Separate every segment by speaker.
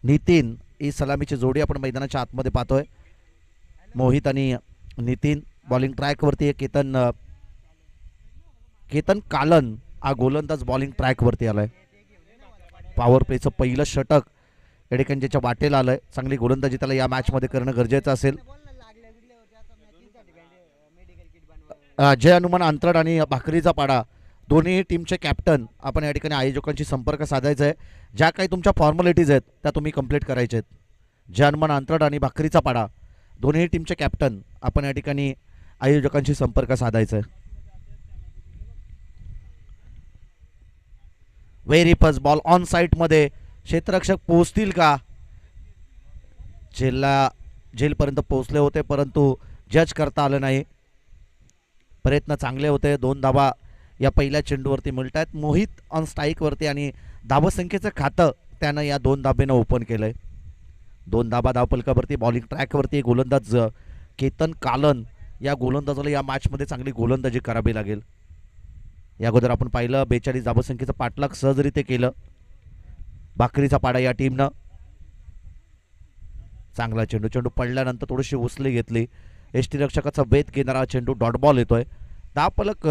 Speaker 1: नितीन ही सलामीची जोडी आपण मैदानाच्या आतमध्ये पाहतोय. मोहित आणि नितीन बॉलिंग ट्रॅकवरती आहे. केतन कालन हा गोलंदाज बॉलिंग ट्रॅकवरती आलाय. पॉवर प्लेचं पहिलं षटक या ठिकाणी ज्याच्या वाटेला आलंय. चांगली गोलंदाजी त्याला या मॅचमध्ये करणं गरजेचं असेल. जय हनुमान अंतरड आणि भाकरीचा पाडा दोन्ही टीमचे कॅप्टन आपण या ठिकाणी आयोजकांशी संपर्क साधायचा आहे. ज्या काही तुमच्या फॉर्मॅलिटीज आहेत त्या तुम्ही कंप्लीट करायच्या आहेत. जय हनुमान अंतरड आणि भाकरीचा पाडा दोन्ही टीमचे कॅप्टन आपण या ठिकाणी आयोजकांशी संपर्क साधायचा आहे. व्हेरी फर्स्ट बॉल ऑन साईटमध्ये क्षेत्ररक्षक पोहोचतील का? जेलपर्यंत पोहोचले होते परंतु जज करता आलं नाही. प्रयत्न चांगले होते. 2 धावा या पहिल्या चेंडूवरती मिळत आहेत. मोहित ऑन स्ट्राईकवरती आणि धावसंख्येचं खातं त्यानं या 2 धाबेनं ओपन केलंय. 2 धाबा धावपलकावरती. बॉलिंग ट्रॅकवरती गोलंदाज केतन कालन या गोलंदाजाला या मॅचमध्ये चांगली गोलंदाजी करावी लागेल. या अगोदर आपण पाहिलं 42 धावसंख्येचं पाठलाग सहजरित्या केलं भाकरीचा पाडा या टीमनं. चांगला चेंडू पडल्यानंतर थोडीशी उचली घेतली. यष्टीरक्षकाचा वेध घेणारा चेंडू डॉट बॉल येतोय. धावफलक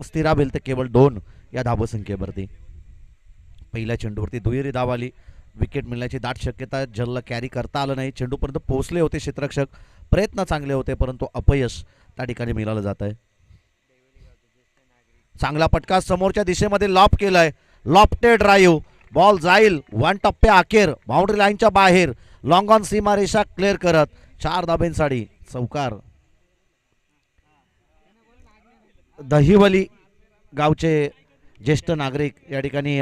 Speaker 1: स्थिरावेल तर केवळ 2 या धावसंख्येवरती. पहिल्या चेंडूवरती दुहेरी धाव आली. विकेट मिळण्याची दाट शक्यता. जलला कॅरी करता आलं नाही. चेंडूपर्यंत पोहोचले होते क्षेत्ररक्षक. प्रयत्न चांगले होते परंतु अपयश त्या ठिकाणी मिळालं जात आहे. चांगला पटका समोरच्या दिशेमध्ये लॉप केलाय. Lofted drive. बॉल जाईल 1 टप्प्या अखेर बाउंड्री लाईनच्या बाहेर. लॉंग ऑन सीमारेषा क्लिअर करत 4 धाब्यांसाठी चौकार. दहिवली गावचे ज्येष्ठ नागरिक या ठिकाणी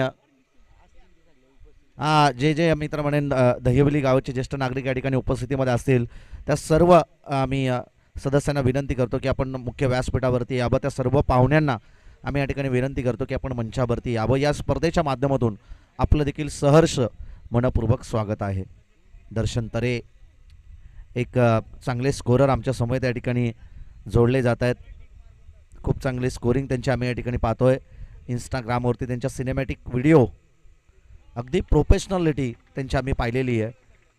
Speaker 1: जे मित्र म्हणेन दहिवली गावचे ज्येष्ठ नागरिक या ठिकाणी उपस्थितीमध्ये असतील त्या सर्व आम्ही सदस्यांना विनंती करतो की आपण मुख्य व्यासपीठावरती यावं. त्या सर्व पाहुण्यांना आम्ही या ठिकाणी विनंती करतो की आपण मंचावरती यावं. या स्पर्धेच्या माध्यमातून आपलं देखील सहर्ष मनपूर्वक स्वागत आहे. दर्शन तरे एक चांगले स्कोरर आमच्या समोर या ठिकाणी जोडले जात आहेत. खूप चांगले स्कोरिंग त्यांची आम्ही या ठिकाणी पाहतोय. इंस्टाग्रामवरती त्यांच्या सिनेमॅटिक व्हिडिओ अगदी प्रोफेशनॅलिटी त्यांची आम्ही पाहिलेली आहे.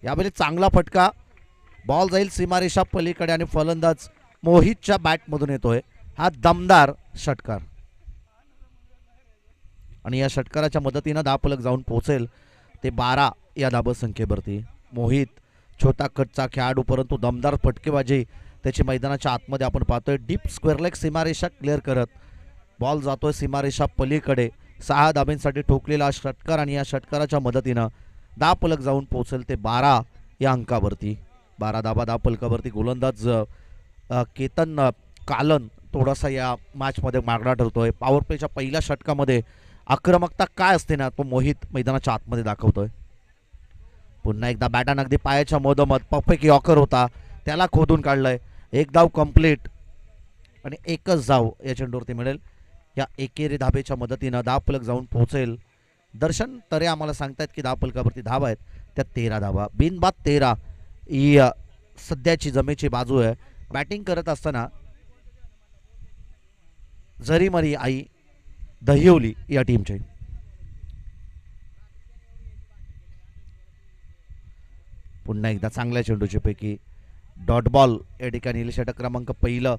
Speaker 1: यावेळी चांगला फटका. बॉल जाईल सीमारेषा पलीकडे आणि फलंदाज मोहितच्या बॅटमधून येतोय हा दमदार षटकार. आणि या षटकाराच्या मदतीनं धावफलक जाऊन पोहोचेल ते 12 या धावसंख्येवरती. मोहित छोटा कटचा खेळाडू परंतु दमदार फटकेबाजी त्याची मैदानाच्या आतमध्ये आपण पाहतोय. डीप स्क्वेअर लेग सीमारेषा क्लिअर करत बॉल जातोय सीमारेषा पलीकडे. 6 धाब्यांसाठी ठोकलेला षटकार आणि या षटकाराच्या मदतीनं धावफलक जाऊन पोहोचेल ते 12 या अंकावरती. 12 धाबा धावफलकावरती. गोलंदाज केतन कालन थोडासा या मॅचमध्ये मागणा ठरतोय. पॉवर प्लेच्या पहिल्या षटकामध्ये आक्रमकता काय असते ना तो मोहित मैदानाच्या आतमध्ये दाखवतोय. पुन्हा एकदा बॅटन अगदी पायाच्या मधोमध परफेक्ट यॉकर होता त्याला खोदून काढलंय. 1 धाव कंप्लीट आणि 1च धाव या चेंडूवरती मिळेल. या एकेरी धाबेच्या मदतीनं धावफलक जाऊन पोहोचेल. दर्शन तरे आम्हाला सांगतायत की धावफलकावरती धाव आहेत त्या 13 धावा. बिनबाद 13 ही सध्याची जमेची बाजू आहे. बॅटिंग करत असताना जरीमरी आई दहिवली या टीमचे. पुन्हा एकदा चांगल्या चेंडूची पैकी डॉट बॉल या ठिकाणी षटक क्रमांक पहिलं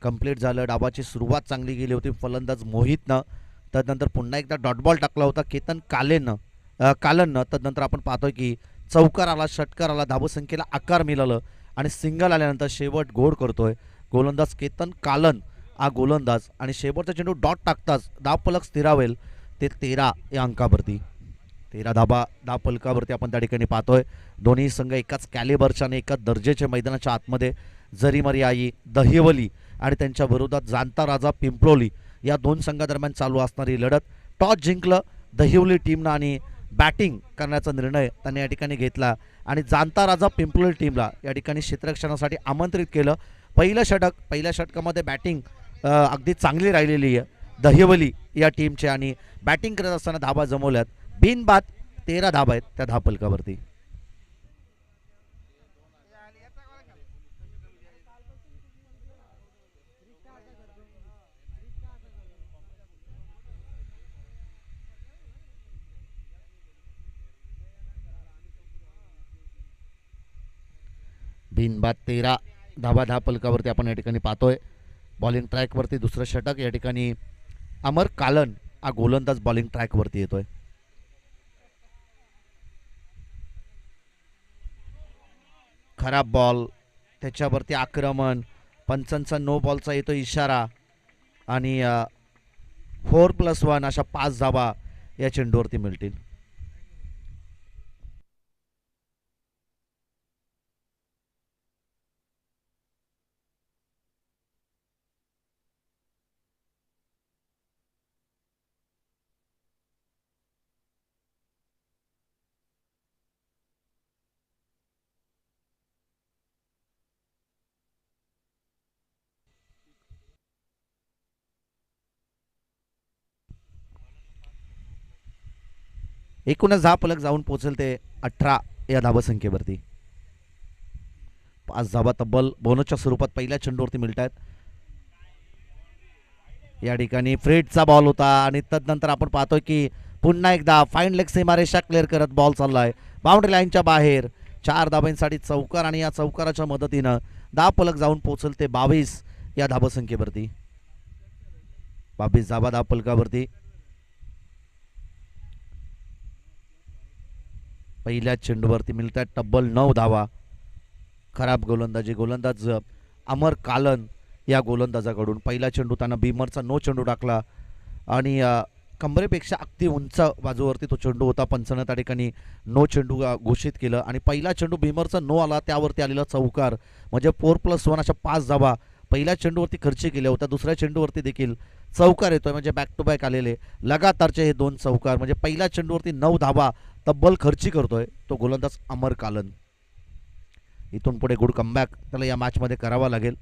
Speaker 1: कंप्लीट झालं. डावाची सुरुवात चांगली गेली होती फलंदाज मोहितनं. तदनंतर पुन्हा एकदा डॉट बॉल टाकला होता केतन कालननं. तदनंतर आपण पाहतोय की चौकार आला, षटकार आला, धावसंख्येला आकार मिळालं आणि सिंगल आल्यानंतर शेवट गोड करतोय गोलंदाज केतन कालन हा गोलंदाज. आणि शेवटचा चेंडू डॉट टाकताच धावफलक स्थिरावेल ते 13 या अंकावरती. 13 धाबा धावफलकावरती आपण त्या ठिकाणी पाहतोय. दोन्ही संघ एकाच कॅलिबरच्या आणि एकाच दर्जेच्या मैदानाच्या आतमध्ये. जरीमरी आई दहिवली आणि त्यांच्या विरोधात जाणता राजा पिंपळोली या 2 संघादरम्यान चालू असणारी लढत. टॉस जिंकलं दहिवली टीमनं आणि बॅटिंग करण्याचा निर्णय त्यांनी या ठिकाणी घेतला आणि जाणता राजा पिंपळोली टीमला या ठिकाणी क्षेत्ररक्षणासाठी आमंत्रित केलं. पहिल्या षटकामध्ये बॅटिंग अगदी चांगली राहिलेली आहे दहिवली या टीमचे आणि बॅटिंग करत असताना धाबा जमवल्यात. बिनबाद 13 धाबा आहेत त्या धावफलकावरती. बिनबाद 13 धाबा दहा फलकावरती आपण या ठिकाणी पाहतोय. बॉलिंग ट्रॅकवरती दुसरं षटक या ठिकाणी अमर कालन हा गोलंदाज बॉलिंग ट्रॅकवरती येतोय. खराब बॉल, त्याच्यावरती आक्रमण, पंचांचा नो बॉलचा येतो इशारा आणि 4+1 अशा 5 धाबा या चेंडूवरती मिळतील. एकूणच 10 फलक जाऊन पोहोचेल ते 18 या धावसंख्येवरती. 5 धाबा तब्बल बोनसच्या स्वरूपात पहिल्या चेंडूवरती मिळत आहेत. या ठिकाणी फ्रेडचा बॉल होता आणि तदनंतर आपण पाहतोय की पुन्हा एकदा फाईन लेग सीमारेषा क्लिअर करत बॉल चाललाय बाउंड्री लाईनच्या बाहेर. 4 धाब्यांसाठी चौकार आणि या चौकाराच्या मदतीनं 10 फलक जाऊन पोहोचेल ते 22 या धावसंख्येवरती. 22 धाबा 10 फलकावरती. पहिल्या चेंडूवरती मिळत आहेत तब्बल 9 धावा. खराब गोलंदाजी, गोलंदाज अमर कालन या गोलंदाजाकडून. पहिला चेंडू त्यांना बीमरचा नो चेंडू टाकला आणि कंबरेपेक्षा अगदी उंच बाजूवरती तो चेंडू होता. पंचानं त्या ठिकाणी नो चेंडू घोषित केलं आणि पहिला चेंडू बीमरचा नो आला, त्यावरती आलेला चौकार म्हणजे 4+1 अशा 5 धावा पहिल्या चेंडूवरती खर्च केल्या होत्या. दुसऱ्या चेंडूवरती देखील चौकार येतोय म्हणजे बॅक टू बॅक आलेले लगातारचे हे 2 चौकार म्हणजे पहिल्या चेंडूवरती 9 धावा तब्बल खर्ची करतोय तो गोलंदाज अमर कालन. इथून पुढे गुड कमबॅक त्याला या मॅचमध्ये करावा लागेल.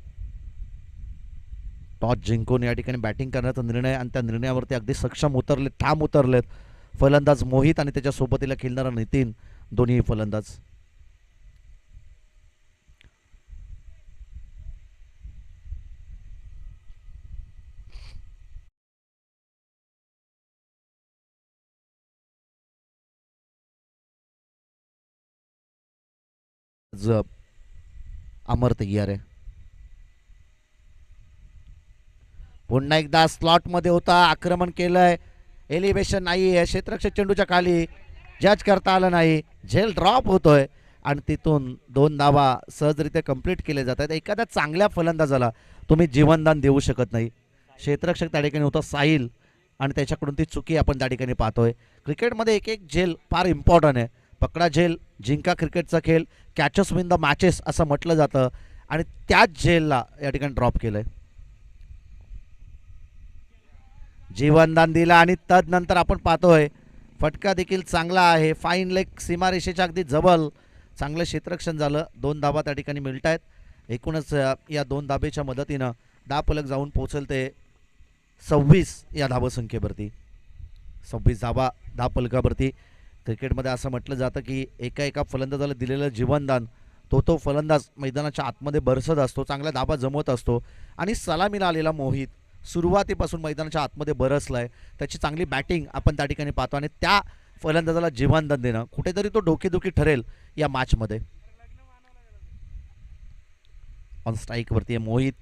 Speaker 1: टॉस जिंकून या ठिकाणी बॅटिंग करण्याचा निर्णय आणि त्या निर्णयावरती अगदी सक्षम उतरलेत, ठाम उतरलेत फलंदाज मोहित आणि त्याच्या सोबतीला खेळणारा नितीन, दोन्ही फलंदाज. अमर तयार आहे. पुन्हा एकदा स्लॉट मध्ये होता, आक्रमण केलंय, एलिव्हेशन नाही आहे, क्षेत्ररक्षक चेंडूच्या खाली जज करता आलं नाही, झेल ड्रॉप होतोय आणि तिथून 2 धावा सहजरित्या कंप्लीट केले जातात. एखाद्या चांगल्या फलंदाजाला तुम्ही जीवनदान देऊ शकत नाही. क्षेत्ररक्षक त्या ठिकाणी होता साहिल आणि त्याच्याकडून ती चुकी आपण त्या ठिकाणी पाहतोय. क्रिकेटमध्ये एक एक झेल फार इम्पॉर्टंट आहे. पकडा झेल जिंका क्रिकेटचा खेळ, कॅचेस विन द मॅचेस असं म्हटलं जातं आणि त्याच झेलला या ठिकाणी ड्रॉप केलंय. जीवनदान दिला आणि तदनंतर आपण पाहतोय फटका देखील चांगला आहे. फाईन लेग सीमारेषेच्या अगदी जवळ चांगलं क्षेत्ररक्षण झालं. 2 धाबा त्या ठिकाणी मिळत आहेत. एकूणच या 2 धाबेच्या मदतीनं 10 फलक जाऊन पोहोचेल ते 26 या धावसंख्येवरती. 26 धाबा 10 फलकावरती. क्रिकेटमध्ये असं म्हटलं जातं की एका फलंदाजाला दिलेलं जीवनदान तो फलंदाज मैदानाच्या आतमध्ये बरसत असतो, चांगल्या धाबा जमवत असतो आणि सलामीला आलेला मोहित सुरुवातीपासून मैदानाच्या आतमध्ये बरसलाय. त्याची चांगली बॅटिंग आपण त्या ठिकाणी पाहतो आणि त्या फलंदाजाला जीवनदान देणं कुठेतरी तो डोकेदुखी ठरेल या मॅचमध्ये. ऑन स्ट्राईकवरती मोहित.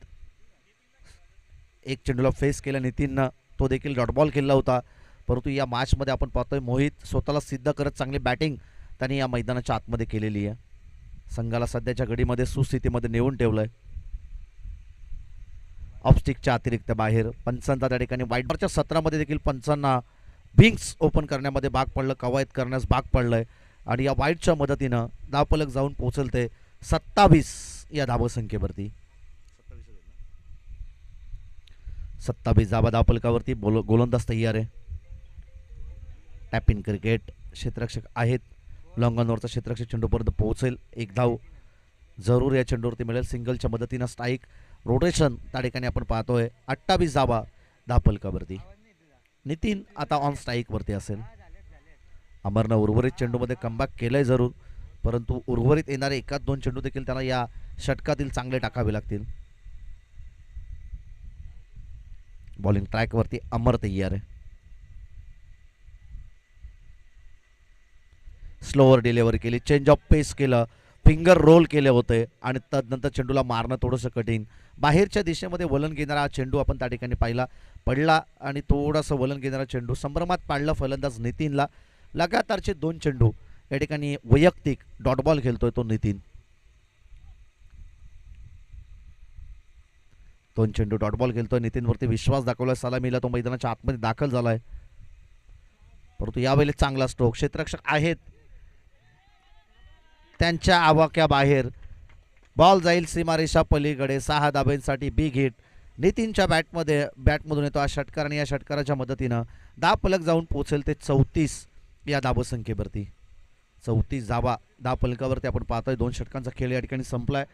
Speaker 1: एक चेंडूला फेस केला नितीननं, तो देखील डॉट बॉल खेळला होता. परंतु या मॅचमध्ये आपण पाहतोय मोहित स्वतःला सिद्ध करत चांगली बॅटिंग त्याने या मैदानाच्या आतमध्ये केलेली आहे. संघाला सध्याच्या घडीमध्ये सुस्थितीमध्ये नेऊन ठेवलंय. ऑफस्टिकच्या अतिरिक्त बाहेर पंचांचा त्या ठिकाणी वाईटच्या सत्रामध्ये देखील पंचांना बिंग्स ओपन करण्यामध्ये भाग पडलं, कवायत करण्यास भाग पडलंय आणि या वाईटच्या मदतीनं 10 फलक जाऊन पोहोचल ते 27 या धावसंख्येवरती. 27 धाबा 10 फलकावरती. गोलंदाज तयार आहे. Tap in cricket. क्षेत्ररक्षक आहेत. लॉंगॉनवरचा क्षेत्ररक्षक चेंडूपर्यंत पोहोचेल. 1 धाव जरूर या चेंडूवरती मिळेल. सिंगलच्या मदतीनं स्ट्राईक रोटेशन त्या ठिकाणी आपण पाहतोय. 28 धावा 10 फलकावरती. नितीन आता ऑन स्ट्राईकवरती असेल. अमरनं उर्वरित चेंडूमध्ये कमबॅक केलंय जरूर, परंतु उर्वरित येणारे 1-2 चेंडू देखील त्याला या षटकातील चांगले टाकावे लागतील. बॉलिंग ट्रॅकवरती अमर तयार आहे. स्लोअर डिलिव्हरी केली, चेंज ऑफ पेस केलं, फिंगर रोल केले होते आणि तदनंतर चेंडूला मारणं थोडंसं कठीण. बाहेरच्या दिशेमध्ये वलन घेणारा हा चेंडू आपण त्या ठिकाणी पाहिला, पडला आणि थोडंसं वलन घेणारा चेंडू संभ्रमात पाडला फलंदाज नितीनला. लगातारचे 2 चेंडू या ठिकाणी वैयक्तिक डॉट बॉल खेळतोय तो नितीन. 2 चेंडू डॉट बॉल खेळतोय नितीनवरती विश्वास दाखवलाय सलामीला, तो मैदानाच्या आतमध्ये दाखल झालाय. परंतु यावेळी चांगला स्ट्रोक, क्षेत्ररक्षक आहेत त्यांच्या आवाक्याबाहेर, बॉल जाईल सीमारेषा पलीकडे. 6 धाब्यांसाठी बिग हिट नितीनच्या बॅटमधून येतो हा षटकार आणि या षटकाराच्या मदतीनं धावफलक जाऊन पोहोचेल ते 34 या धावसंख्येवरती. 34 धावा धावफलकावरती आपण पाहतोय. 2 षटकांचा खेळ या ठिकाणी संपलाय.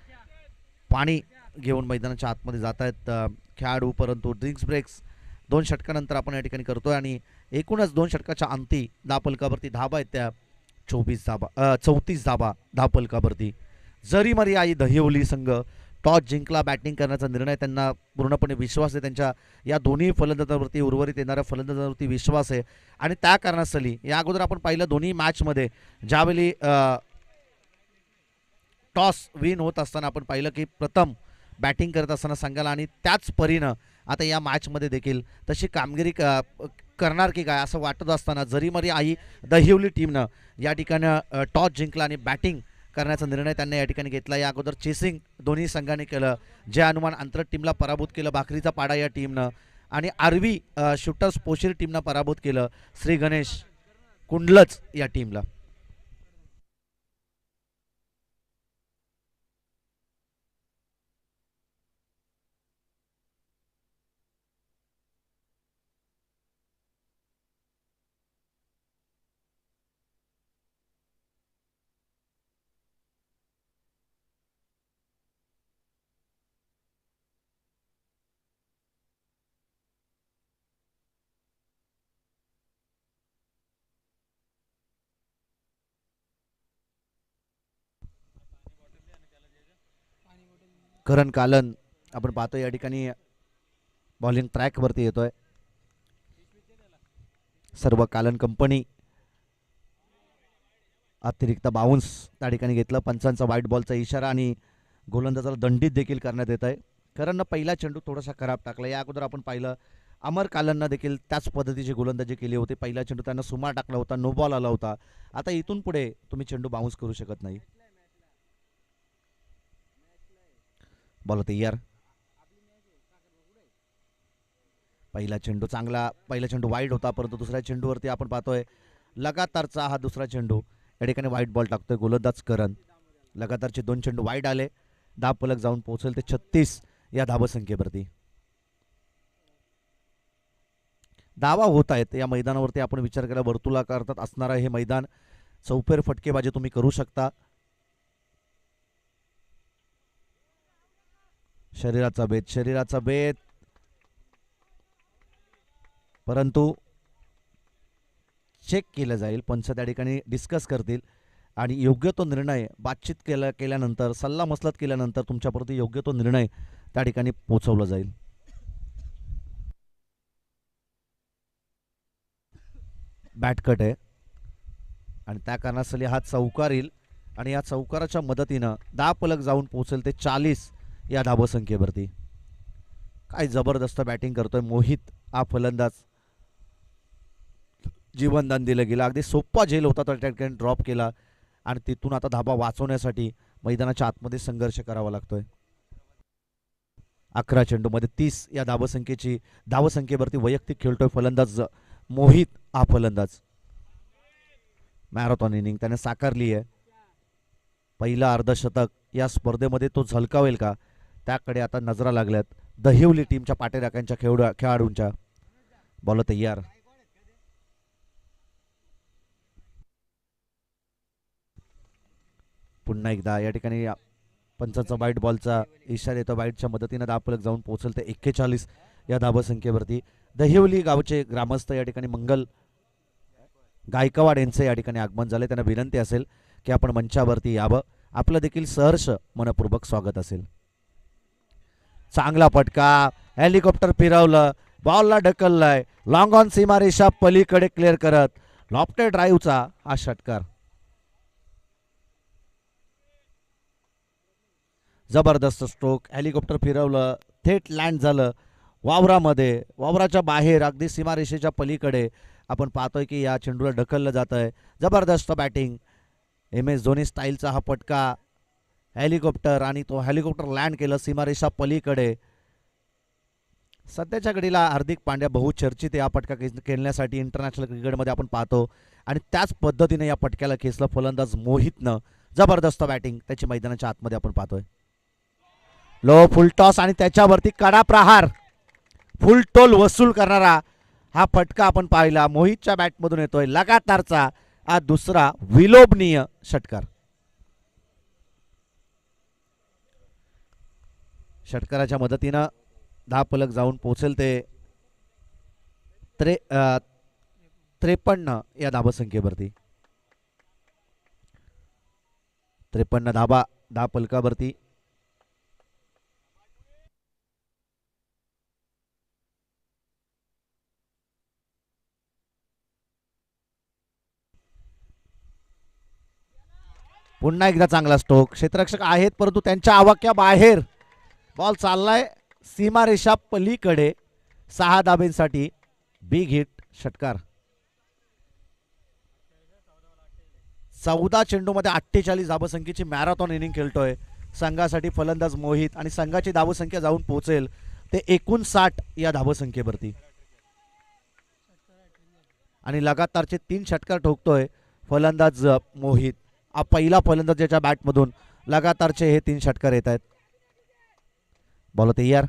Speaker 1: पाणी घेऊन मैदानाच्या आतमध्ये जात आहेत खेळाडू, परंतु ड्रिंक्स ब्रेक्स 2 षटकानंतर आपण या ठिकाणी करतोय आणि एकूणच 2 षटकाच्या अंती धावफलकावरती धाबा आहेत त्या 34 धाबा धावफलकावरती. जरी मरी आई दहिवली संघ टॉस जिंकला, बॅटिंग करण्याचा निर्णय त्यांना पूर्णपणे विश्वास आहे, त्यांच्या या दोन्ही फलंदाजांवरती, उर्वरित येणाऱ्या फलंदाजांवरती विश्वास आहे. आणि त्या कारणास्तली या अगोदर आपण पाहिलं दोन्ही मॅचमध्ये ज्यावेळी टॉस विन होत असताना आपण पाहिलं की प्रथम बॅटिंग करत असताना संघाला, आणि त्याच परीनं आता या मॅचमध्ये देखील तशी कामगिरी करणार की काय असं वाटत असताना जरी मरी आई दहिवली टीमनं या ठिकाणी टॉस जिंकला आणि बॅटिंग करण्याचा निर्णय त्यांनी या ठिकाणी घेतला. या अगोदर चेसिंग दोन्ही संघाने केलं, जे अनुमान अंतरट टीमला पराभूत केलं भाकरीचा पाडा या टीमनं, आणि आरवी शूटर्स पोशीर टीमनं पराभूत केलं श्री गणेश कुंडलच या टीमला. करण कालन आपण पाहतोय या ठिकाणी बॉलिंग ट्रॅकवरती येतोय. सर्व कालन कंपनी अतिरिक्त बाउन्स त्या ठिकाणी घेतलं. पंचांचा व्हाईट बॉलचा इशारा आणि गोलंदाजाला दंडित देखील करण्यात येत आहे. करणनं पहिला चेंडू थोडासा खराब टाकला. या अगोदर आपण पाहिलं अमर कालननं देखील त्याच पद्धतीची गोलंदाजी केली होती. पहिला चेंडू त्यांना सुमार टाकला होता, नो बॉल आला होता. आता इथून पुढे तुम्ही चेंडू बाउन्स करू शकत नाही. बॉल तयार. पहिला चेंडू चांगला, पहिला चेंडू वाईड होता, परंतु दुसऱ्या चेंडूवरती आपण पाहतोय लगातारचा हा दुसरा चेंडू या ठिकाणी वाईट बॉल टाकतोय गोलंदाज करण. लगातारचे 2 चेंडू वाईड आले, धावफलक जाऊन पोहोचेल ते 36 या धावसंख्येवरती. धावा होत आहेत या मैदानावरती. आपण विचार केला वर्तुळाकार असणारा हे मैदान, चौफेर फटकेबाजी तुम्ही करू शकता. शरीराचा बेत परंतु चेक केलं जाईल. पंच त्या ठिकाणी डिस्कस करतील आणि योग्य तो निर्णय बातचीत केल्यानंतर, सल्ला मसलत केल्यानंतर तुमच्यापर्यंत योग्य तो निर्णय त्या ठिकाणी पोहोचवला जाईल. बॅटकट आहे आणि त्या कारणास्तव हा चौकार येईल आणि या चौकाराच्या मदतीनं धावफलक जाऊन पोहोचेल ते 40 या धावसंख्येवरती. काय जबरदस्त बॅटिंग करतोय मोहित हा फलंदाज. जीवनदान दिलं गेलं, अगदी सोपा झेल होता तो त्या ठिकाणी ड्रॉप केला आणि तिथून आता धाबा वाचवण्यासाठी मैदानाच्या आतमध्ये संघर्ष करावा लागतोय. 11 चेंडूमध्ये 30 या धावसंख्येवरती वैयक्तिक खेळतोय फलंदाज मोहित हा फलंदाज. मॅरेथॉन इनिंग त्याने साकारली आहे. पहिला अर्धशतक या स्पर्धेमध्ये तो झलकावेल का, त्याकडे आता नजरा लागल्यात दहिवली टीमच्या पाठीराख्यांच्या खेळाडूंच्या. बॉल तयार. पुन्हा एकदा या ठिकाणी पंचांचा वाईट बॉलचा इशारा येतो. वाईटच्या मदतीनं धावफलक जाऊन पोहोचेल ते 41 या धावसंख्येवरती. दहिवली गावचे ग्रामस्थ या ठिकाणी मंगल गायकवाड यांचे या ठिकाणी आगमन झाले. त्यांना विनंती असेल की आपण मंचावरती यावं, आपलं देखील सहर्ष मनपूर्वक स्वागत असेल. चांगला फटका, हेलिकॉप्टर फिरवलं, बॉलला ढकललाय, लॉंग ऑन सीमारेषा पलीकडे क्लिअर करत लॉफ्टेड ड्राईव्हचा हा षटकार. जबरदस्त स्ट्रोक, हेलिकॉप्टर फिरवलं, थेट लँड झालं वावरामध्ये, वावराच्या बाहेर अगदी सीमारेषेच्या पलीकडे. आपण पाहतोय की या चेंडूला ढकललं जात आहे. जबरदस्त बॅटिंग, MS धोनी स्टाईलचा हा फटका, हेलिकॉप्टर, आणि तो हेलिकॉप्टर लँड केलं सीमारेषा पलीकडे. सध्याच्या घडीला हार्दिक पांड्या बहुचर्चित या फटका खेळण्यासाठी इंटरनॅशनल क्रिकेटमध्ये आपण पाहतो, आणि त्याच पद्धतीने या फटक्याला खेचलं फलंदाज मोहितनं. जबरदस्त बॅटिंग त्याची मैदानाच्या आतमध्ये आपण पाहतोय. लो फुलटॉस आणि त्याच्यावरती कडा प्रहार, फुल टोल वसूल करणारा हा फटका आपण पाहिला. मोहितच्या बॅटमधून येतोय लगातारचा हा दुसरा विलोभनीय षटकार. षटकाराच्या मदतीनं 10 फलक जाऊन पोहोचेल ते 53 या धाबसंख्येवरती. 53 धाबा 10 फलकावरती. पुन्हा एकदा चांगला स्ट्रोक, क्षेत्ररक्षक आहेत परंतु त्यांच्या आवाक्याबाहेर बॉल चाललाय सीमारेषा पलीकडे. 6 धाब्यांसाठी बिग हिट षटकार. 14 चेंडूमध्ये 48 धाबसंख्येची मॅरेथॉन इनिंग खेळतोय संघासाठी फलंदाज मोहित, आणि संघाची धावसंख्या जाऊन पोहोचेल ते 59 या धावसंख्येवरती. आणि लगातारचे 3 षटकार ठोकतोय फलंदाज मोहित. हा पहिला फलंदाज ज्याच्या बॅटमधून लगातारचे हे 3 षटकार येत आहेत. बॉल तयार,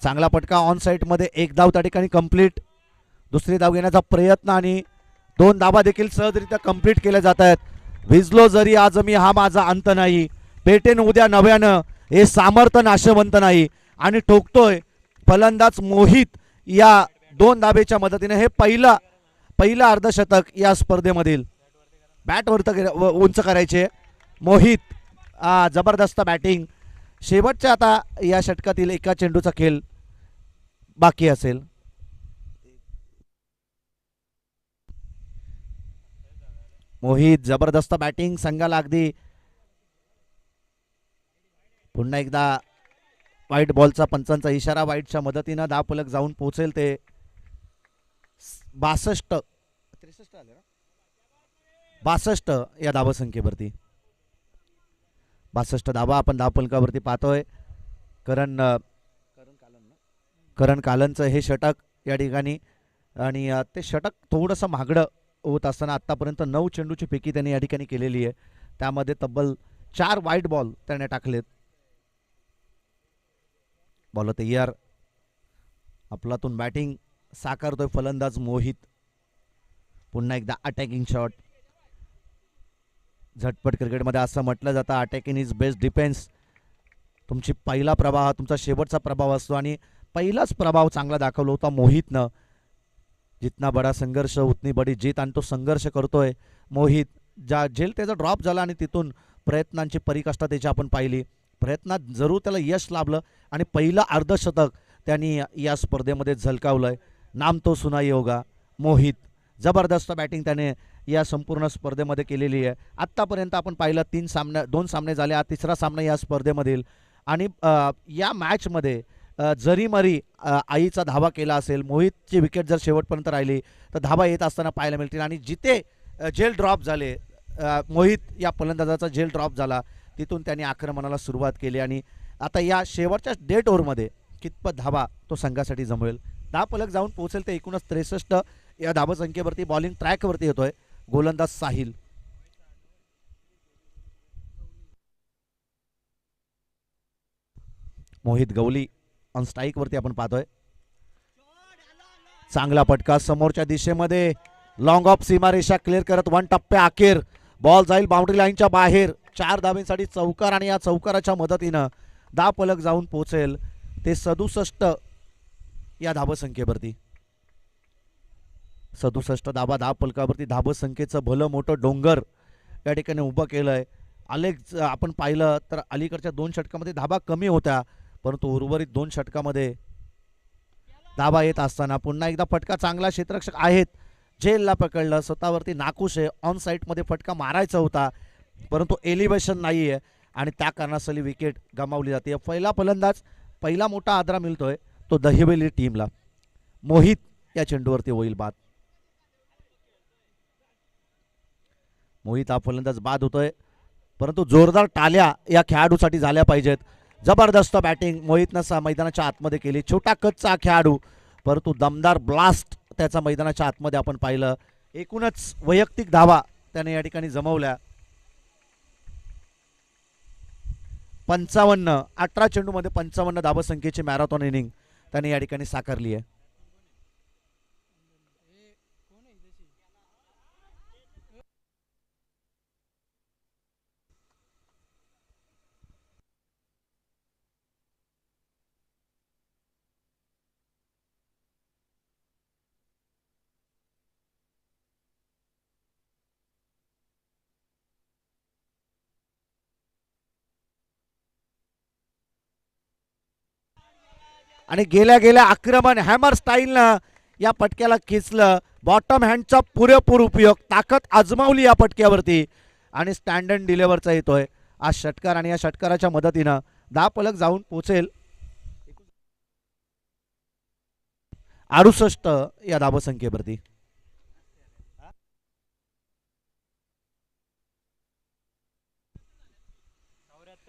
Speaker 1: चांगला फटका ऑन साइड मध्ये. एक धाव त्या ठिकाणी कंप्लीट. दुसरी धाव घेण्याचा प्रयत्न आणि 2 धाबा देखील सहजरित्या कंप्लीट केल्या जात आहेत. विजलो जरी आज मी हा माझा अंत नाही, पेटेन उद्या नव्यानं हे सामर्थ्य नाशवंत नाही. आणि ठोकतोय फलंदाज मोहित या 2 धाबेच्या मदतीने हे पहिलं अर्धशतक या स्पर्धेमधील. बॅट उंच करायचे मोहित. जबरदस्त बॅटिंग. शेवटच्या आता या षटकातील एका चेंडूचा खेळ बाकी असेल. मोहित जबरदस्त बॅटिंग संघाला अगदी. पुन्हा एकदा व्हाईट बॉलचा पंचांचा इशारा. व्हाईटच्या मदतीनं 10 फलक जाऊन पोहोचेल ते 62 या धावसंख्येवरती. 62 धाबा आपण 10 फलकावरती पाहतोय. करण कालनचं हे षटक या ठिकाणी, आणि ते षटक थोडंसं महागडं होत असताना आतापर्यंत 9 चेंडूची फेकी त्यांनी या ठिकाणी केलेली आहे. त्यामध्ये तब्बल 4 व्हाईट बॉल त्याने टाकलेत. बॉल तयार, आपलातून बॅटिंग साकारतोय फलंदाज मोहित. पुन्हा एकदा अटॅकिंग शॉट. झटपट क्रिकेटमध्ये असं म्हटलं जातं अटॅकिंग इज बेस्ट डिफेन्स. तुमची पहिला प्रभाव हा तुमचा शेवटचा प्रभाव असतो, आणि पहिलाच प्रभाव चांगला दाखवला होता मोहितनं. जितना बडा संघर्ष उतनी बडी जीत, आणि तो संघर्ष करतोय मोहित. जेल त्याचा ड्रॉप झाला आणि तिथून प्रयत्नांची परिकाष्ठा त्याची आपण पाहिली. प्रयत्नात जरूर त्याला यश लाभलं आणि पहिलं अर्धशतक त्यांनी या स्पर्धेमध्ये झलकावलंय. नाम तो सुनाई होगा मोहित. जबरदस्त बॅटिंग त्याने या संपूर्ण स्पर्धेमध्ये केलेली आहे. आत्तापर्यंत आपण पाहिलं 2 सामने झाले, हा तिसरा सामना या स्पर्धेमधील. आणि या मॅचमध्ये जरी मरी आईचा धावा केला असेल. मोहितची विकेट जर शेवटपर्यंत राहिली तर धावा येत असताना पाहायला मिळतील. आणि जिथे जेल ड्रॉप झाले, मोहित या फलंदाजाचा जेल ड्रॉप झाला, तिथून त्यांनी आक्रमणाला सुरुवात केली. आणि आता या शेवटच्या डेट ओव्हरमध्ये कितपत धावा तो संघासाठी जमवेल. 10 फलक जाऊन पोहोचेल ते 63 या धावसंख्येवरती. बॉलिंग ट्रॅकवरती येतोय गोलंदाज साहिल. मोहित गवली ऑन स्ट्राईक वरती आपण पाहतोय. चांगला फटका समोरच्या दिशेमध्ये, लॉंग ऑफ सीमारेषा क्लिअर करत 1 टप्प्या अखेर बॉल जाईल बाउंड्री लाईनच्या बाहेर. 4 धाब्यांसाठी चौकार, आणि या चौकाराच्या मदतीनं 10 फलक जाऊन पोहोचेल ते 67 या धावसंख्येवरती. 67 धाबा 10 फलकावरती. धावसंख्येचं भलं मोठं डोंगर या ठिकाणी उभं केलंय. आपण पाहिलं तर अलीकडच्या 2 षटकामध्ये धाबा कमी होत्या, परंतु उर्वरित 2 षटकामध्ये धाबा येत असताना पुन्हा एकदा फटका चांगला. क्षेत्ररक्षक आहेत, जेलला पकडलं, स्वतःवरती नाखुश आहे. ऑन साईडमध्ये फटका मारायचा होता, परंतु एलिव्हेशन नाही आहे आणि त्या कारणास्तव विकेट गमावली जाते. पहिला फलंदाज, पहिला मोठा आदरा मिळतोय तो दहिवली टीमला. मोहित या चेंडूवरती होईल बाद. मोहित हा फलंदाज बाद होतोय, परंतु जोरदार टाल्या या खेळाडूसाठी झाल्या पाहिजेत. जबरदस्त बॅटिंग मोहितनं मैदानाच्या आतमध्ये केली. छोटा कच्चा खेळाडू, परंतु दमदार ब्लास्ट त्याचा मैदानाच्या आतमध्ये आपण पाहिलं. एकूणच वैयक्तिक धावा त्याने या ठिकाणी जमवल्या. 55, 18 चेंडूमध्ये 55 धावसंख्येची मॅरेथॉन इनिंग त्याने या ठिकाणी साकारली आहे. आणि गेल्या गेल्या आक्रमण हॅमर स्टाईलनं या पटक्याला खेचलं. बॉटम हँडचा पुरेपूर उपयोग, ताकद आजमावली या पटक्यावरती आणि स्टँड अँड डिलेव्हरचा येतोय आज षटकार. आणि या षटकाराच्या मदतीनं 10 पलक जाऊन पोचेल 68 या धावसंख्येवरती.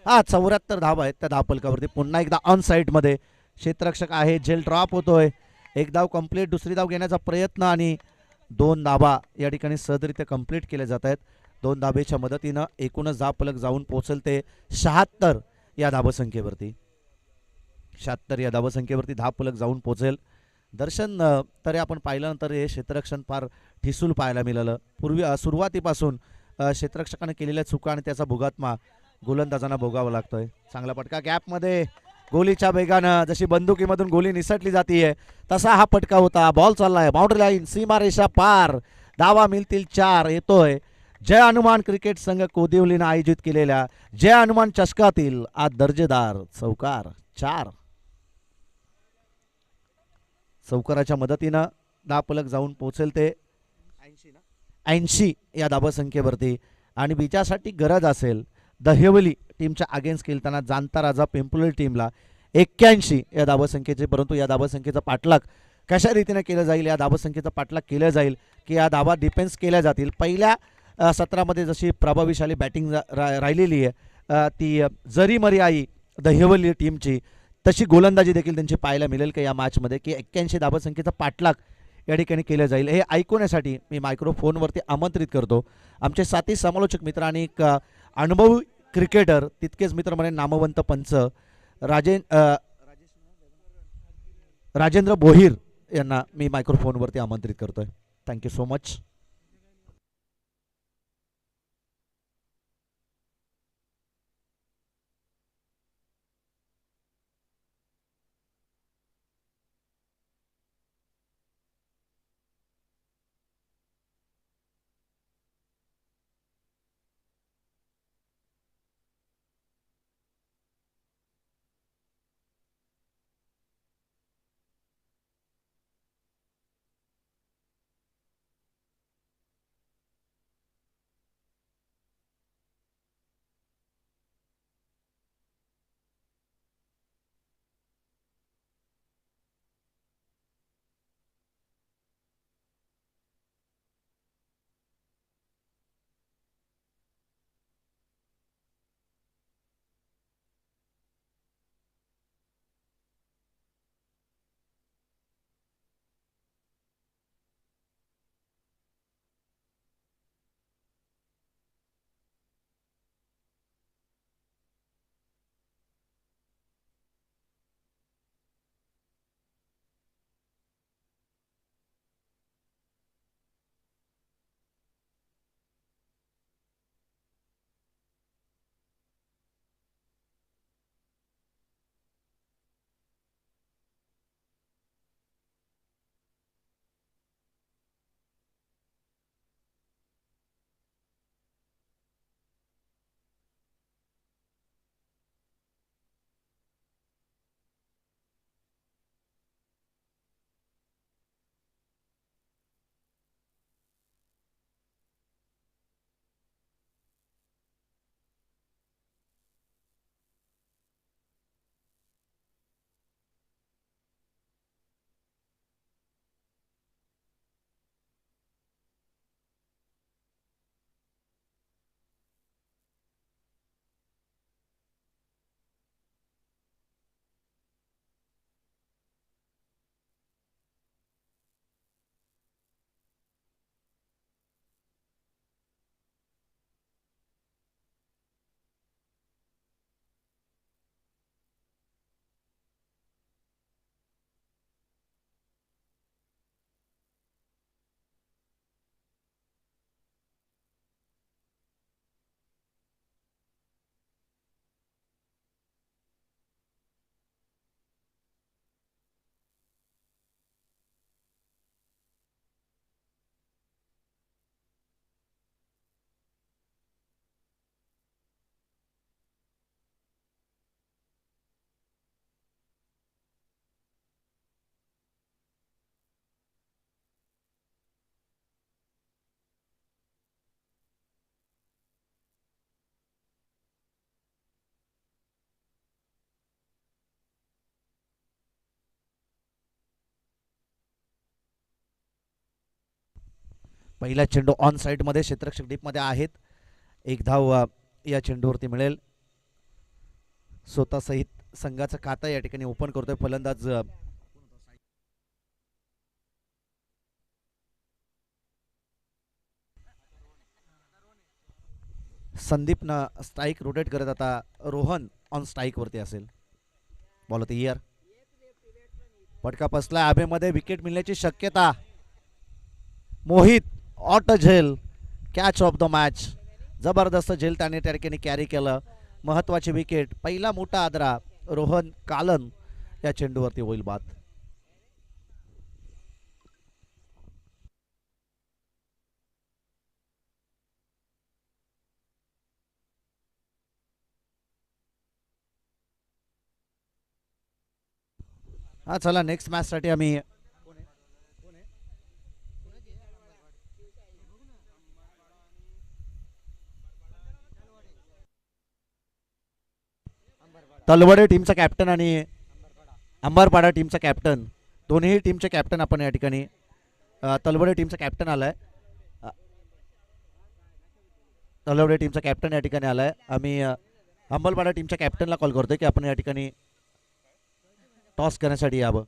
Speaker 1: हा 74 धावा आहेत त्या धावपलकावरती. पुन्हा एकदा ऑन साईड मध्ये क्षेत्ररक्षक आहे. झेल ड्रॉप होतोय. एक धाव कंप्लीट, दुसरी धाव घेण्याचा प्रयत्न आणि 2 धावा या ठिकाणी सहजरित्या कंप्लीट केल्या जात आहेत. 2 धावेच्या मदतीनं एकूणच धावपलक जाऊन पोहोचेल ते 76 या धावसंख्येवरती. 76 या धावसंख्येवरती धावपलक जाऊन पोहोचेल. दर्शन तरी आपण पाहिल्यानंतर हे क्षेत्ररक्षण फार ठिसूल पाहायला मिळालं. सुरुवातीपासून क्षेत्ररक्षकाने केलेल्या चुका आणि त्याचा भुगात्मा गोलंदाजांना भोगावा लागतोय. चांगला पटका गॅपमध्ये, गोलीच्या वेगानं जशी बंदुकीमधून गोली निसटली जाते तसा हा पटका होता. बॉल चाललाय बाउंड्री लाईन, सीमारेषा पार. धावा मिळतील 4. येतोय जय हनुमान क्रिकेट संघ कोदिवलीनं आयोजित केलेल्या जय हनुमान चषकातील आज दर्जेदार चौकार 4. चौकाराच्या मदतीनं धावपलक जाऊन पोहोचेल ते 80 या धावसंख्येवरती. आणि विजयासाठी गरज असेल दहिवली टीमच्या अगेन्स्ट खेळताना जाणता राजा पिंपलोली टीमला 81 या धावसंख्येचे. परंतु या धावसंख्येचा पाठलाग कशा रीतीने केलं जाईल, या धावसंख्येचा पाठलाग केलं जाईल की या धावा डिफेन्स केल्या जातील. पहिल्या सत्रामध्ये जशी प्रभावीशाली बॅटिंग राहिलेली आहे ती जरी मरी आई दहिवली टीमची, तशी गोलंदाजी देखील त्यांची पाहायला मिळेल का या मॅचमध्ये की 81 धावसंख्येचा पाठलाग या ठिकाणी केलं जाईल. हे ऐकण्यासाठी मी मायक्रोफोनवरती आमंत्रित करतो आमचे साथी समालोचक मित्र आणि एक अनुभवी क्रिकेटर, तितकेच मित्र म्हणे नामवंत पंच राजेंद्र भोईर यांना मी मायक्रोफोनवरती आमंत्रित करतोय. Thank you so much. पहिला चेंडू ऑन साईडमध्ये क्षेत्ररक्षक डीपमध्ये आहेत. एक धाव या चेंडूवरती मिळेल. स्वतः सहित संघाचं खाता या ठिकाणी ओपन करतोय फलंदाज संदीपनं स्ट्राईक रोटेट करत आता रोहन ऑन स्ट्राईक वरती असेल. बॉल होते इयर. पटका पसला आभेमध्ये विकेट मिळण्याची शक्यता. मोहित ऑट झेल कॅच ऑफ द मॅच. जबरदस्त झेल त्याने त्या ठिकाणी कॅरी केलं. महत्वाची विकेट. पहिला मोठा आदरा रोहन कालन या चेंडूवरती होईल बाद. हा चला नेक्स्ट मॅच साठी आम्ही तलवडे टीमचा कॅप्टन आणि अंबरपाडा टीमचा कॅप्टन दोन्ही टीमचे कॅप्टन आपण या ठिकाणी तलवडे टीमचा कॅप्टन आलाय. तलवडे टीमचा कॅप्टन या ठिकाणी आलाय. आम्ही अंबरपाडा टीमच्या कॅप्टनला कॉल करतोय की आपण या ठिकाणी टॉस करण्यासाठी यावं.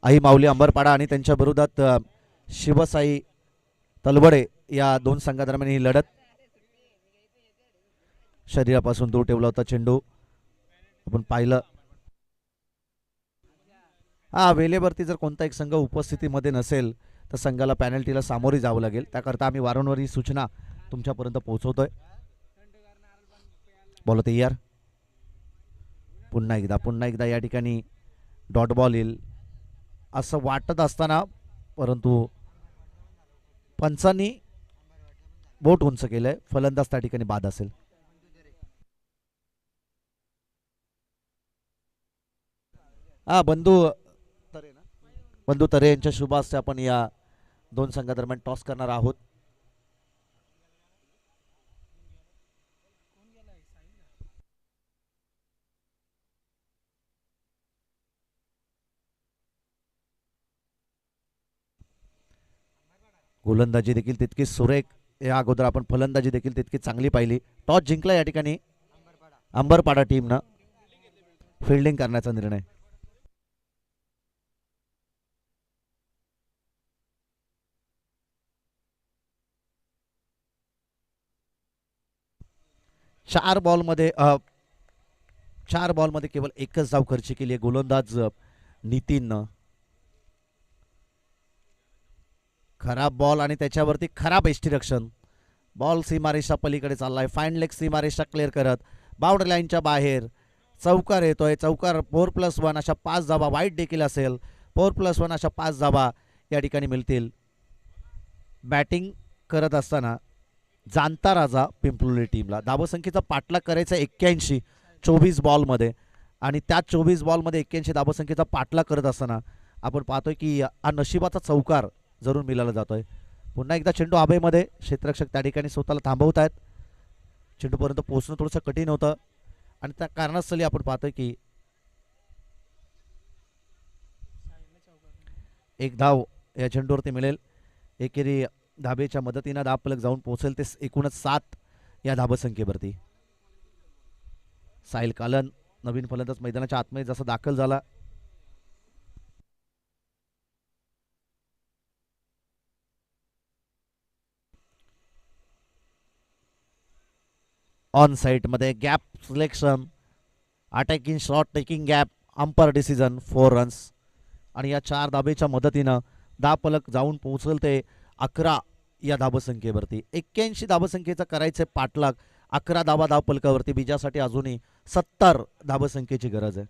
Speaker 1: आई माऊली अंबरपाडा आणि त्यांच्या विरोधात शिवसाई तलवडे या दोन संघादरम्यान ही लढत. शरीरापासून दूर ठेवला होता चेंडू आपण पाहिलं. हा वेळेवरती जर कोणता एक संघ उपस्थितीमध्ये नसेल तर संघाला पॅनल्टीला सामोरे जावं लागेल. त्याकरता आम्ही वारंवार ही सूचना तुमच्यापर्यंत पोहोचवतोय. बॉल होते यार. पुन्हा एकदा या ठिकाणी डॉट बॉल येईल असं वाटत असताना परंतु पंचांनी बोट उंच केलंय. फलंदाज त्या ठिकाणी बाद असेल. हा बंधू तरे यांच्या शुभ हस्ते आपण या दोन संघादरम्यान टॉस करणार आहोत. गोलंदाजी देखील तितकी सुरेख. या अगोदर आपण फलंदाजी देखील तितकी चांगली पाहिली. टॉस जिंकला या ठिकाणी अंबरपाडा टीमनं. फिल्डिंग करण्याचा निर्णय. चार बॉलमध्ये केवळ एकच धाव खर्च केली आहे गोलंदाज नितीननं. खराब बॉल आणि त्याच्यावरती खराब एष्टीरक्षण. बॉल सीमारेषा पलीकडे चाललाय. फाईन लेग सीमारेषा क्लिअर करत बाउंड्री लाईनच्या बाहेर चौकार येतोय. चौकार 4+1 अशा 5 धावा. वाईट देखील असेल. 4+1 अशा 5 धावा या ठिकाणी मिळतील. बॅटिंग करत असताना जाणता राजा पिंपलोली टीमला धावसंख्येचा पाठलाग करायचा 81 24 बॉलमध्ये आणि त्या 24 बॉलमध्ये 81 धावसंख्येचा पाठलाग करत असताना आपण पाहतोय की हा नशिबाचा चौकार जरूर मिळाला जातोय. पुन्हा एकदा चेंडू आबेमध्ये. क्षेत्ररक्षक त्या ठिकाणी स्वतःला थांबवत आहेत. चेंडूपर्यंत पोहोचणं थोडंसं कठीण होतं आणि त्या कारणास्थळी आपण पाहतोय की एक धाव या चेंडूवरती मिळेल. एकेरी धाबेच्या मदतीनं धाबफलक जाऊन पोहोचेल ते एकूणच 7 या धाबसंख्येवरती. साहिल कालन नवीन फलंदाज मैदानाच्या आतमध्ये जसा दाखल झाला. ऑन साइड मध्ये gap selection attacking shot taking gap umpire decision 4 runs आणि या 4 धाबेच्या मदतीनं धाबफलक जाऊन पोहोचल ते 11 या धाबसंख्येवरती. 81 धाबसंख्येचा करायचे पाठलाग 11 धाबा धावफलकावरती. बीजासाठी अजूनही 70 धाबसंख्येची गरज आहे.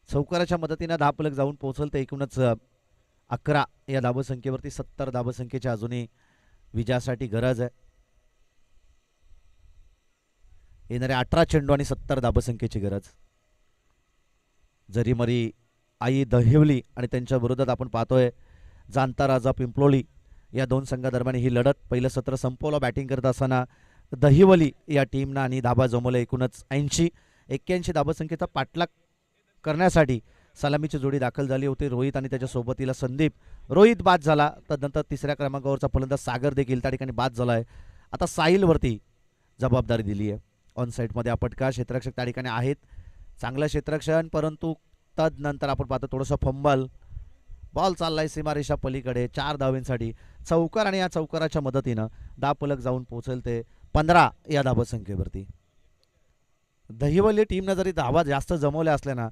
Speaker 1: चौकाराच्या मदतीने धावफलक जाऊन पोहोचल ते एकूणच 11 या धावसंख्येवरती. 70 धावसंख्येची अजूनही विजयासाठी गरज आहे. येणारे 18 चेंडू आणि 70 धावसंख्येची गरज. जरीमरी आई दहिवली आणि त्यांच्या विरोधात आपण पाहतोय जाणता राजा पिंपलोली या दोन संघादरम्यान ही लढत. पहिलं सत्र संपवलं बॅटिंग करत असताना दहिवली या टीमनं आणि धाबा जमवल्या एकूणच 81 धावसंख्येचा पाठलाग करण्यासाठी सलामीची जोडी दाखल झाली होती. रोहित आणि त्याच्या सोबतीला संदीप. रोहित बाद झाला, तदनंतर तिसऱ्या क्रमांकावरचा फलंदाज सागर देखील त्या ठिकाणी बाद झाला आहे. आता साहिलवरती जबाबदारी दिली आहे. ऑन साईडमध्ये अपटका क्षेत्ररक्षक त्या ठिकाणी आहेत. चांगलं क्षेत्ररक्षण, परंतु तदनंतर आपण पाहतो थोडंसं फंबल. बॉल चाललाय सीमारेषा पलीकडे 4 धावांसाठी. चौकार आणि या चौकाराच्या मदतीनं धावफलक जाऊन पोहोचेल ते 15 या धावसंख्येवरती. दहिवली टीमनं जरी धावा जास्त जमवल्या असल्या ना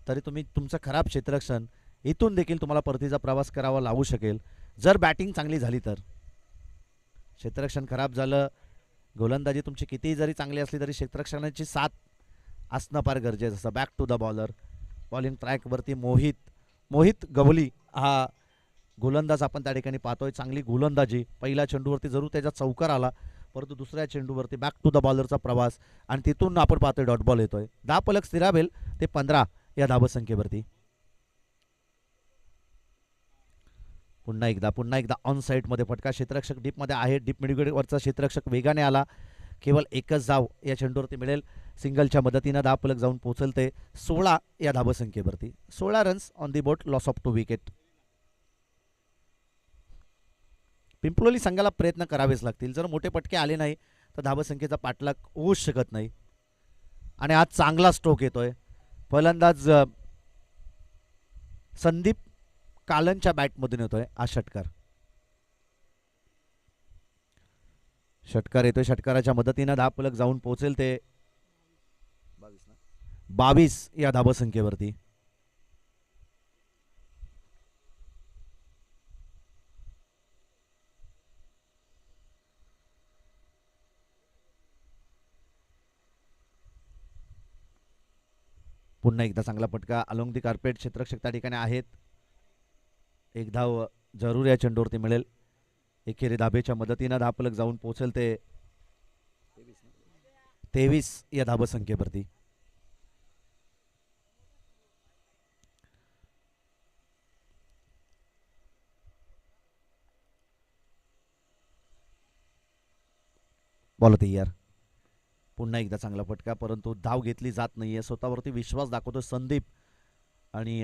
Speaker 1: तरी तुम्ही तुमचं खराब क्षेत्ररक्षण इथून देखील तुम्हाला परतीचा प्रवास करावा लागू शकेल जर बॅटिंग चांगली झाली तर. क्षेत्ररक्षण खराब झालं, गोलंदाजी तुमची कितीही जरी चांगली असली तरी क्षेत्ररक्षणाची साथ असणं फार गरजेचं असतं. Back to the bowler. Bowling ट्रॅकवरती मोहित गवली हा गोलंदाज आपण त्या ठिकाणी पाहतोय. चांगली गोलंदाजी. पहिल्या चेंडूवरती जरूर त्याचा चौकार आला, परंतु दुसऱ्या चेंडूवरती बॅक टू द बॉलरचा प्रवास आणि तिथून आपण पाहतोय डॉट बॉल येतोय. धावफलक स्थिरावेल ते 15 या धावसंख्येवरती. पुन्हा एकदा ऑन साईडमध्ये फटका. क्षेत्ररक्षक डीपमध्ये आहे. डीप मिडविकेटवरचा क्षेत्ररक्षक वेगाने आला. केवळ एकच धाव या चेंडूवरती मिळेल. सिंगलच्या मदतीनं धावफलक जाऊन पोहोचल ते 16 या धावसंख्येवरती. 16 runs on the boat, loss of 2 wicket. Pimploli संघाला प्रयत्न करावेच लागतील. जर मोठे पटके आले नाही तर धावसंख्येचा पाठलाग होऊच शकत नाही. आणि आज चांगला स्ट्रोक येतोय. फलंदाज संदीप कालनच्या बॅटमधून येतोय हा षटकार. षटकार येतोय. षटकाराच्या मदतीनं धावफलक जाऊन पोहोचेल ते 22 या धावसंख्येवरती. पुन्हा एकदा चांगला फटका. अलोंग दी कार्पेट क्षेत्ररक्षक त्या ठिकाणी आहेत. एक धाव जरूर या चेंडूवरती मिळेल. एकेरी धाबेच्या मदतीनं धावफलक जाऊन पोहोचेल ते 23 या धावसंख्येवरती. बॉल तयार. पुन्हा एकदा चांगला फटका, परंतु धाव घेतली जात नाहीये. स्वतःवरती विश्वास दाखवतो संदीप आणि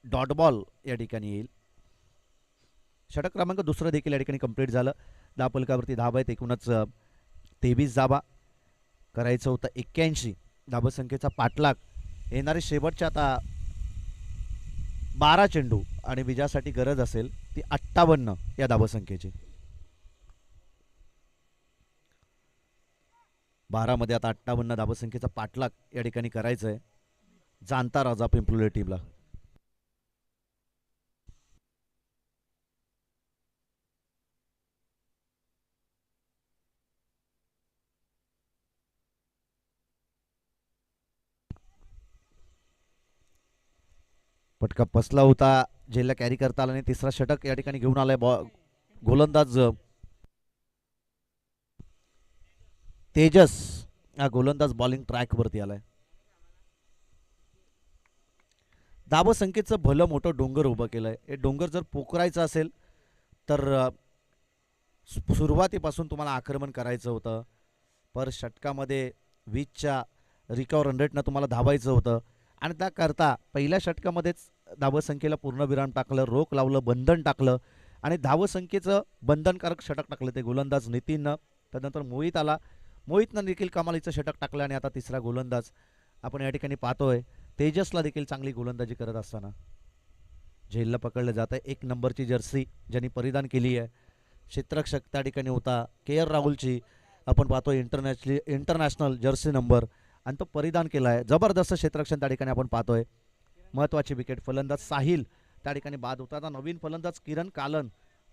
Speaker 1: डॉट बॉल या ठिकाणी येईल. षटक क्रमांक दुसरं देखील या ठिकाणी कंप्लीट झालं. धावफलकावरती धाव आहेत एकूणच 23 धावा. करायचं होतं 81 धावसंख्येचा पाठलाग. येणारे शेवटचे आता 12 चेंडू आणि विजयासाठी गरज असेल ती 58 या धावसंख्येची. 12 मध्ये आता 58 धावसंख्येचा पाठलाग या ठिकाणी करायचा आहे जाणता राजा पिंपलोली टीमला. फटका फसला होता, झेलला कॅरी करता आला आणि तिसरा षटक या ठिकाणी घेऊन आलाय गोलंदाज तेजस. हा गोलंदाज बॉलिंग ट्रॅक वरती आलाय. धावसंख्येचं भलं मोठं डोंगर उभं केलंय. हे डोंगर जर पोखरायचं असेल तर सुरुवातीपासून तुम्हाला आक्रमण करायचं होतं. पर षटकामध्ये 20च्या रिकव्हर 100 तुम्हाला धावायचं होतं आणि त्याकरता पहिल्या षटकामध्येच धावसंख्येला पूर्णविराम टाकलं, रोख लावलं, बंधन टाकलं आणि धावसंख्येचं बंधनकारक षटक टाकलं ते गोलंदाज नितीननं. त्यानंतर मोहित आला. मोहितनं देखील कमालीचं षटक टाकलं आणि आता तिसरा गोलंदाज आपण या ठिकाणी पाहतोय तेजसला देखील चांगली गोलंदाजी करत असताना झेलला पकडलं जात आहे. 1 नंबरची जर्सी ज्यांनी परिधान केली आहे क्षेत्ररक्षक त्या ठिकाणी होता के राहुलची. आपण पाहतोय इंटरनॅशनल जर्सी नंबर आणि तो परिधान केला आहे. जबरदस्त क्षेत्ररक्षण त्या ठिकाणी आपण पाहतोय. महत्त्वाची विकेट. फलंदाज साहिल त्या ठिकाणी बाद होता. आता नवीन फलंदाज किरण कालन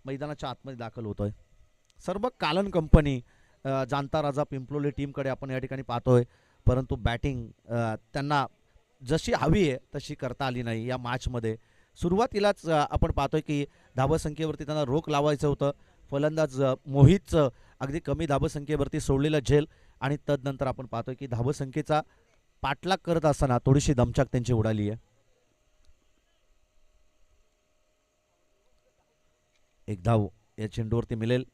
Speaker 1: मैदानाच्या आतमध्ये दाखल होतोय. सर्व कालन कंपनी जाणता राजा पिंपलोली टीमकडे आपण या ठिकाणी पाहतोय, परंतु बॅटिंग त्यांना जशी हवी आहे तशी करता आली नाही या मॅचमध्ये. सुरुवातीलाच आपण पाहतोय की धावसंख्येवरती त्यांना रोख लावायचं होतं. फलंदाज मोहितचं अगदी कमी धावसंख्येवरती सोडलेलं झेल आणि तदनंतर आपण पाहतोय की धावसंख्येचा पाठलाग करत असताना थोडीशी दमछाक त्यांची उडाली आहे. एक धाव या चेंडूवरती मिळेल.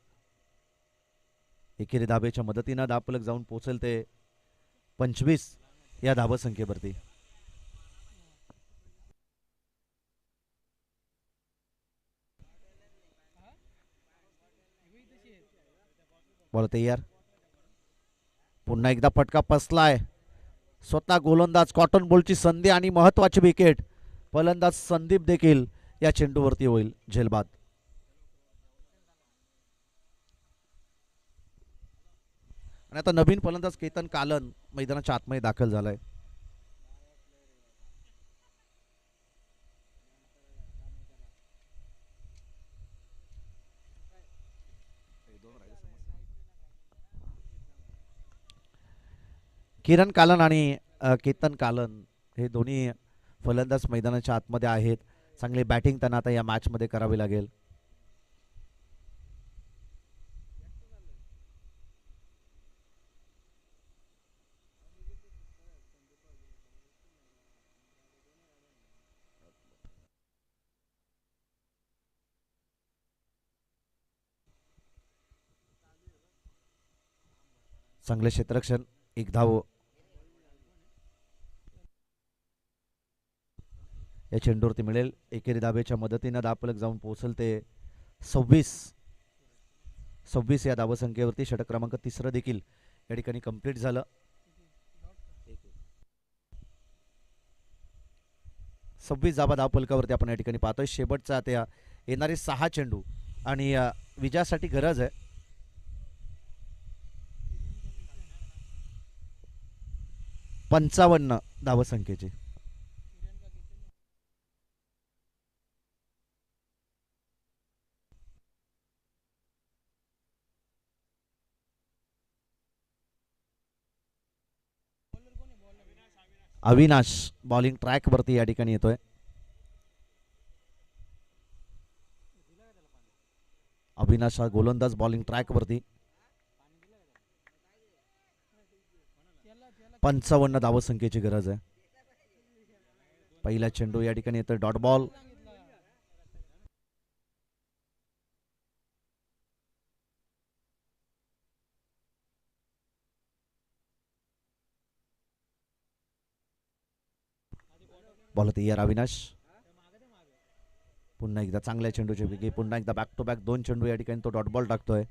Speaker 1: एकेरी धाबेच्या मदतीनं धावफलक जाऊन पोहोचेल ते 25 या धावसंख्येवरती. बॉल तयार. पुन्हा एकदा फटका पसलाय. स्वतः गोलंदाज कॉटन बॉलची संधी आणि महत्वाची विकेट. फलंदाज संदीप देखील या चेंडूवरती होईल झेलबाद. आणि आता नवीन फलंदाज केतन कालन मैदानाच्या आतमध्ये दाखल झालाय. किरण कालन आणि केतन कालन हे दोन्ही फलंदाज मैदानाच्या आतमध्ये आहेत. चांगली बॅटिंग त्यांना आता या मॅचमध्ये करावी लागेल. चांगले क्षेत्ररक्षण. एक धाव या चेंडूवरती मिळेल. एकेरी धाबेच्या मदतीनं धावफलक जाऊन पोहोचल ते 26 या धावसंख्येवरती. षटक क्रमांक 3 देखील या ठिकाणी कंप्लीट झालं. 26 धावा धावफलकावरती आपण या ठिकाणी पाहतोय. शेवटचा त्या येणारे 6 चेंडू आणि विजयासाठी गरज आहे 55 धावसंख्येची. अविनाश बॉलिंग ट्रॅक वरती या ठिकाणी येतोय. अविनाश हा गोलंदाज बॉलिंग ट्रॅक वरती. 55 धावसंख्येची गरज आहे. पहिला चेंडू या ठिकाणी येतोय डॉट बॉल. बॉल तयार अविनाश. पुन्हा एकदा चांगल्या चेंडूची विकेट. पुन्हा एकदा बॅक टू बॅक 2 चेंडू या ठिकाणी तो डॉट बॉल टाकतोय.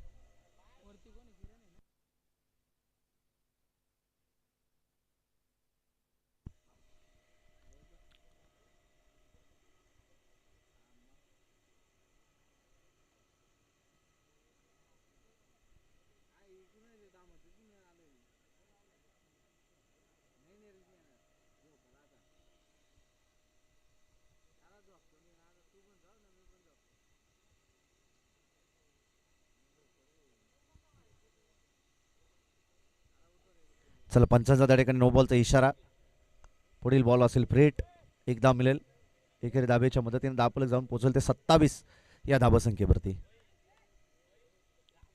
Speaker 1: चला पंचांचा त्या ठिकाणी नो बॉलचा इशारा. पुढील बॉल असेल फ्रेट. एक धाव मिळेल. एकेरी धाबेच्या मदतीने धावफलक जाऊन पोहोचेल ते 27 या धावसंख्येवरती.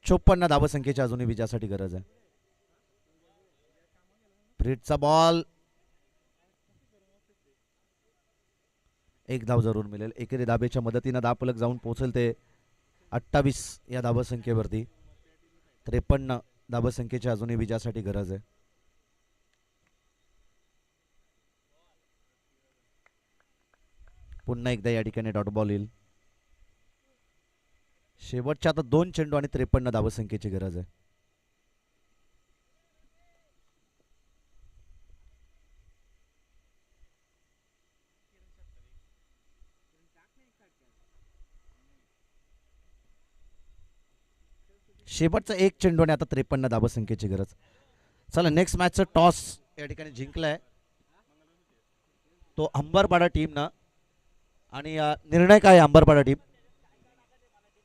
Speaker 1: 54 धावसंख्येची अजूनही विजयासाठी गरज आहे. फ्रेटचा बॉल. एक धाव जरूर मिळेल. एकेरी धाबेच्या मदतीने धावफलक जाऊन पोहोचेल ते 28 या धावसंख्येवरती. 53 धावसंख्येची अजूनही विजयासाठी गरज आहे. पुन्हा एकदा या ठिकाणी डॉट बॉल येईल. शेवटच्या आता 2 चेंडू आणि 53 धावसंख्येची गरज आहे. शेवटचा 1 चेंडू आणि आता 53 धावसंख्येची गरज. चला नेक्स्ट मॅचचं टॉस या ठिकाणी जिंकलाय तो अंबरपाडा टीमनं. आणि निर्णय काय अंबरपाडा टीम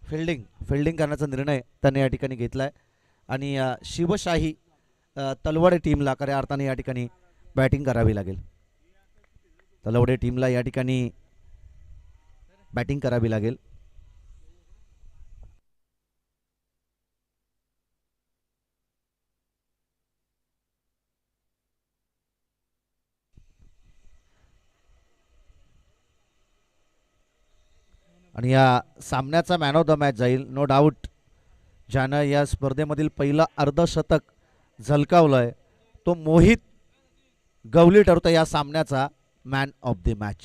Speaker 1: फिल्डिंग करण्याचा निर्णय त्याने या ठिकाणी घेतलाय. आणि शिवशाही तलवाडे टीमला खऱ्या अर्थाने या ठिकाणी बॅटिंग करावी लागेल. तलवडे टीमला या ठिकाणी बॅटिंग करावी लागेल. आणि या सामन्याचा मॅन ऑफ द मॅच जाईल नो डाऊट. ज्यानं या स्पर्धेमधील पहिलं अर्धशतक झलकावलंय तो मोहित गवली ठरतो या सामन्याचा मॅन ऑफ द मॅच.